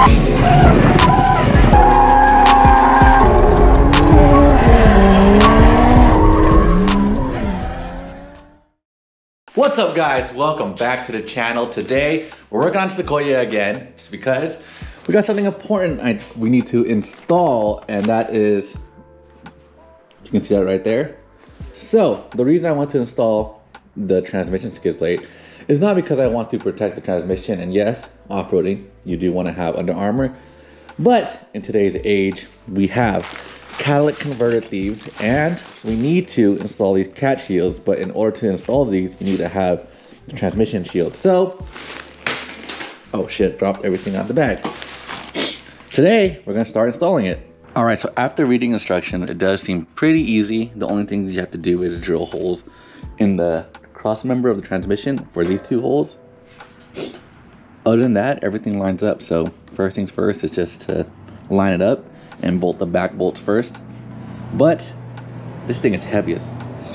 What's up guys, welcome back to the channel. Today we're working on Sequoia again, just because we got something important we need to install, and that is, you can see that right there. So the reason I want to install the transmission skid plate is not because I want to protect the transmission, and yes, off-roading, you do want to have Under Armour, but in today's age, we have catalytic converter thieves, and so we need to install these cat shields. But in order to install these, you need to have the transmission shield. So, oh shit, dropped everything out of the bag. Today, we're gonna start installing it. All right, so after reading instruction, it does seem pretty easy. The only thing you have to do is drill holes in the cross member of the transmission for these two holes. Other than that, everything lines up. So first things first is just to line it up and bolt the back bolts first. But this thing is heavy as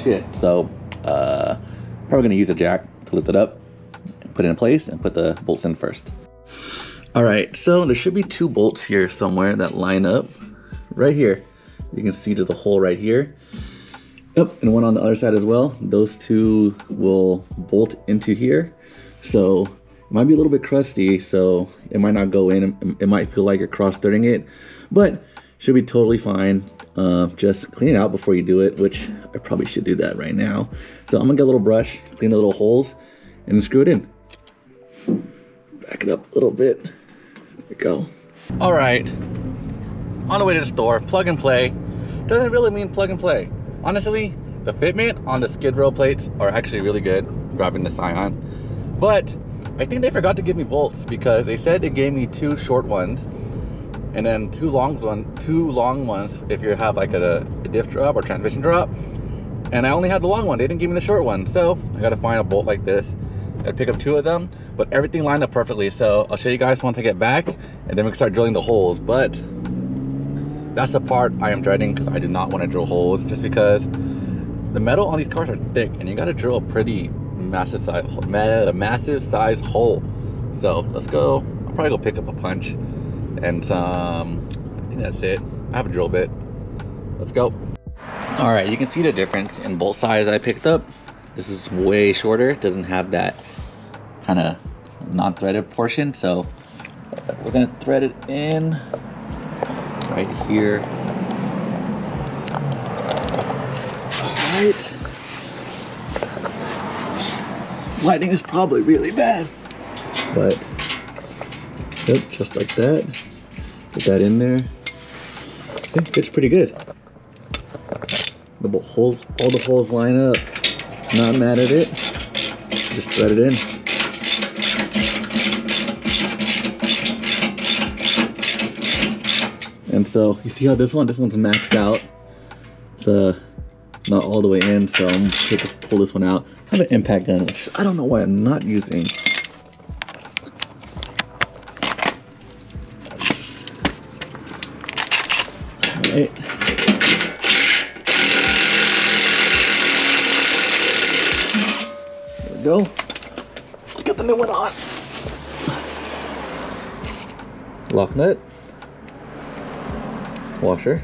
shit, so probably gonna use a jack to lift it up and put it in place and put the bolts in first. All right, so there should be two bolts here somewhere that line up right here. You can see there's a hole right here. Yep, and one on the other side as well. Those two will bolt into here. So it might be a little bit crusty, so it might not go in. It might feel like you're cross-threading it, but should be totally fine. Just clean it out before you do it, which I probably should do that right now. So I'm gonna get a little brush, clean the little holes, and then screw it in. Back it up a little bit. There we go. All right, on the way to the store, plug and play. Doesn't really mean plug and play. Honestly, the fitment on the skid row plates are actually really good, grabbing the Scion. But I think they forgot to give me bolts, because they said they gave me two short ones and then two long ones if you have like a diff drop or transmission drop. And I only had the long one. They didn't give me the short one. So I gotta find a bolt like this. Gotta pick up two of them, but everything lined up perfectly. So I'll show you guys once I get back, and then we can start drilling the holes. But that's the part I am dreading, because I do not want to drill holes, just because the metal on these cars are thick and you gotta drill a pretty massive size hole. So let's go. I'll probably go pick up a punch and some, I think that's it. I have a drill bit. Let's go. All right, you can see the difference in bolt size I picked up. This is way shorter. It doesn't have that kind of non-threaded portion. So we're gonna thread it in right here. All right. Lighting is probably really bad, but yep, just like that. Put that in there. I think it's pretty good. The holes, all the holes line up. Not mad at it. Just thread it in. And so you see how this one's maxed out. It's not all the way in, so I'm gonna pull this one out. I have an impact gun, which I don't know why I'm not using. All right. There we go. Let's get the new one on. Lock nut. Washer.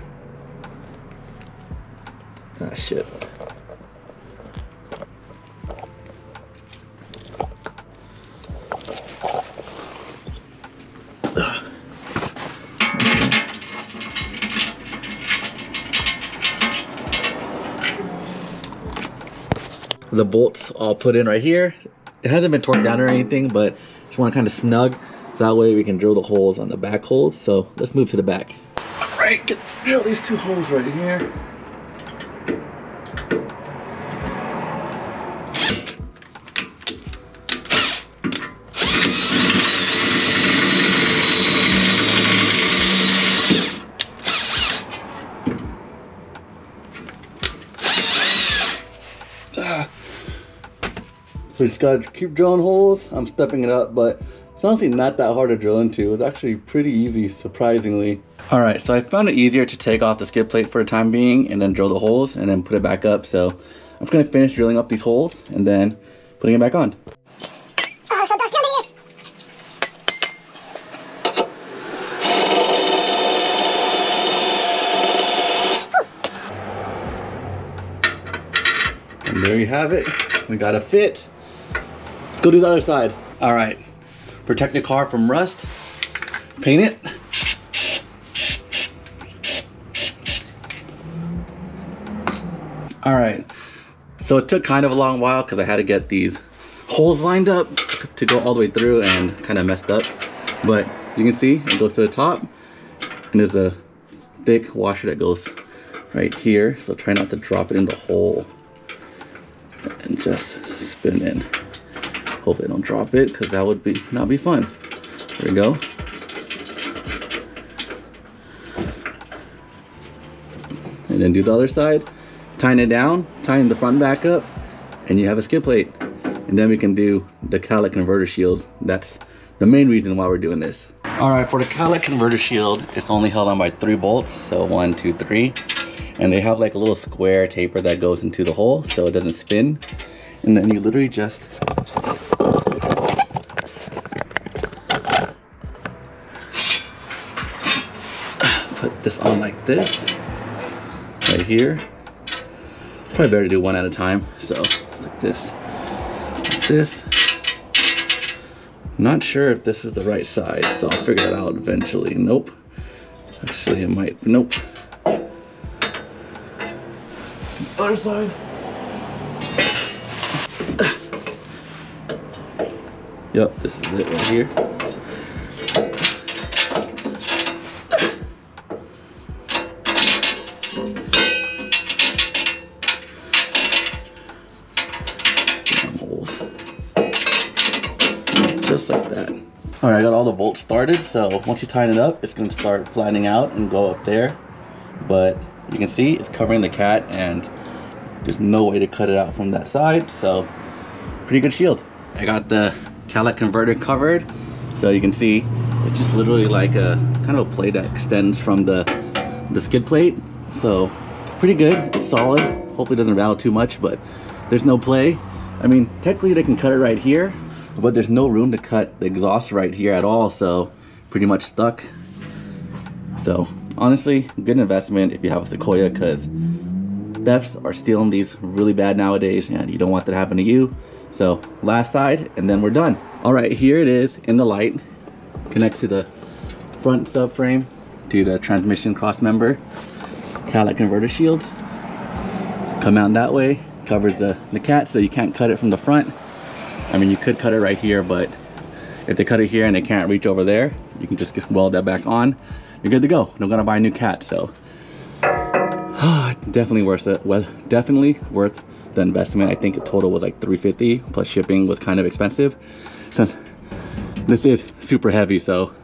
Ah, shit. The bolts all put in right here. It hasn't been torqued down or anything, but just want to kind of snug, so that way we can drill the holes on the back holes. So let's move to the back. All right, drill these two holes right here. So you just gotta keep drilling holes. I'm stepping it up, but it's honestly not that hard to drill into. It's actually pretty easy, surprisingly. All right, so I found it easier to take off the skid plate for the time being and then drill the holes and then put it back up. So I'm just gonna finish drilling up these holes and then putting it back on. And there you have it. We got a fit. Let's go do the other side. All right, protect the car from rust. Paint it. All right, so it took kind of a long while because I had to get these holes lined up to go all the way through and kind of messed up. But you can see it goes to the top and there's a thick washer that goes right here. So try not to drop it in the hole and just spin in. Hopefully don't drop it because that would not be fun. There we go. And then do the other side. Tighten it down, tighten the front back up, and you have a skid plate. And then we can do the catalytic converter shield. That's the main reason why we're doing this. All right, for the catalytic converter shield, it's only held on by 3 bolts. So 1, 2, 3. And they have like a little square taper that goes into the hole so it doesn't spin. And then you literally just put this on like this, right here. Probably better to do one at a time. So it's like this, like this. Not sure if this is the right side, so I'll figure that out eventually. Nope. Actually, it might. Nope. Other side. Yep, this is it right here. Just like that. All right, I got all the bolts started, so once you tighten it up, it's gonna start flattening out and go up there. But you can see it's covering the cat and there's no way to cut it out from that side, so pretty good shield. I got the catalytic converter covered, so you can see it's just literally like a kind of a plate that extends from the skid plate. So pretty good, it's solid. Hopefully it doesn't rattle too much, but there's no play. I mean, technically they can cut it right here, but there's no room to cut the exhaust right here at all, so pretty much stuck. So honestly, good investment if you have a Sequoia, because thefts are stealing these really bad nowadays and you don't want that to happen to you. So last side and then we're done. All right, here it is in the light. Connects to the front subframe, to the transmission cross member. Catalytic converter shields come out that way, covers the cat so you can't cut it from the front. I mean, you could cut it right here, but if they cut it here and they can't reach over there, you can just weld that back on. You're good to go. Don't gotta buy a new cat. So definitely worth it. Well, definitely worth the investment. I think the total was like $350 plus shipping was kind of expensive since this is super heavy. So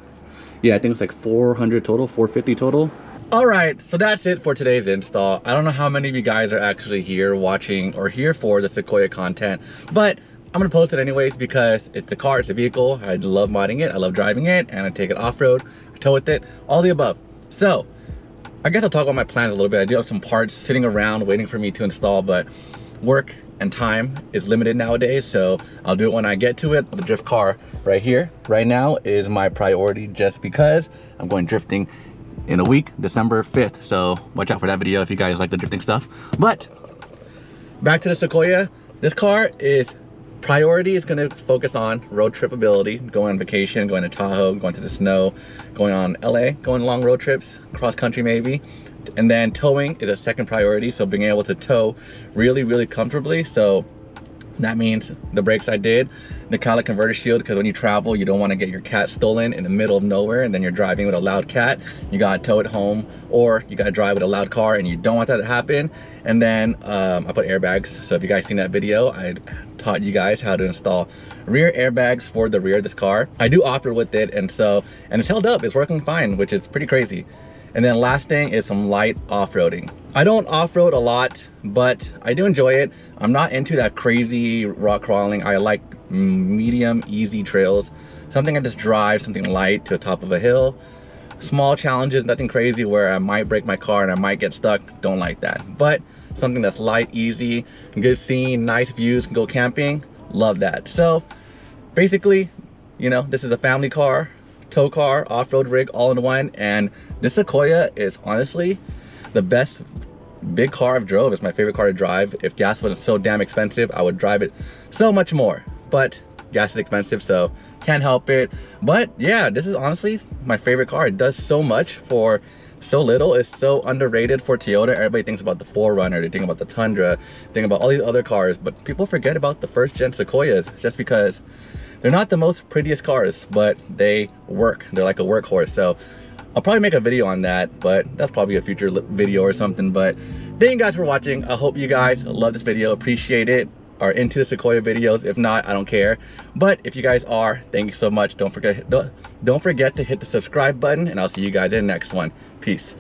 yeah, I think it's like $400 total, $450 total. All right, so that's it for today's install. I don't know how many of you guys are actually here watching or here for the Sequoia content, but I'm gonna post it anyways because it's a car, it's a vehicle. I love modding it, I love driving it, and I take it off-road, I tow with it, all the above. So I guess I'll talk about my plans a little bit. I do have some parts sitting around waiting for me to install, but work and time is limited nowadays, so I'll do it when I get to it. The drift car right here, right now, is my priority just because I'm going drifting in a week, December 5th. So watch out for that video if you guys like the drifting stuff. But back to the Sequoia. This car is priority is going to focus on road trip ability, going on vacation, going to Tahoe, going to the snow, going on LA, going long road trips, cross country maybe. And then towing is a second priority, so being able to tow really, really comfortably. So that means the brakes I did, the catalytic converter shield, because when you travel, you don't want to get your cat stolen in the middle of nowhere and then you're driving with a loud cat. You gotta tow it home, or you gotta drive with a loud car and you don't want that to happen. And then I put airbags. So if you guys seen that video, I taught you guys how to install rear airbags for the rear of this car. I do off-road with it, and it's held up, it's working fine, which is pretty crazy. And then last thing is some light off-roading. I don't off-road a lot, but I do enjoy it. I'm not into that crazy rock crawling. I like medium, easy trails. Something I just drive, something light to the top of a hill. Small challenges, nothing crazy where I might break my car and I might get stuck. Don't like that. But something that's light, easy, good scene, nice views, can go camping. Love that. So basically, you know, this is a family car, tow car, off-road rig, all in one. And this Sequoia is honestly the best big car I've drove. It's my favorite car to drive. If gas wasn't so damn expensive, I would drive it so much more. But gas is expensive, so can't help it. But yeah, this is honestly my favorite car. It does so much for so little. It's so underrated for Toyota. Everybody thinks about the 4Runner, they think about the Tundra, think about all these other cars, but people forget about the first gen Sequoias just because they're not the most prettiest cars, but they work. They're like a workhorse. So I'll probably make a video on that, but that's probably a future video or something. But thank you guys for watching. I hope you guys love this video, appreciate it, are into the Sequoia videos. If not, I don't care. But if you guys are, thank you so much. Don't forget to hit the subscribe button, and I'll see you guys in the next one. Peace.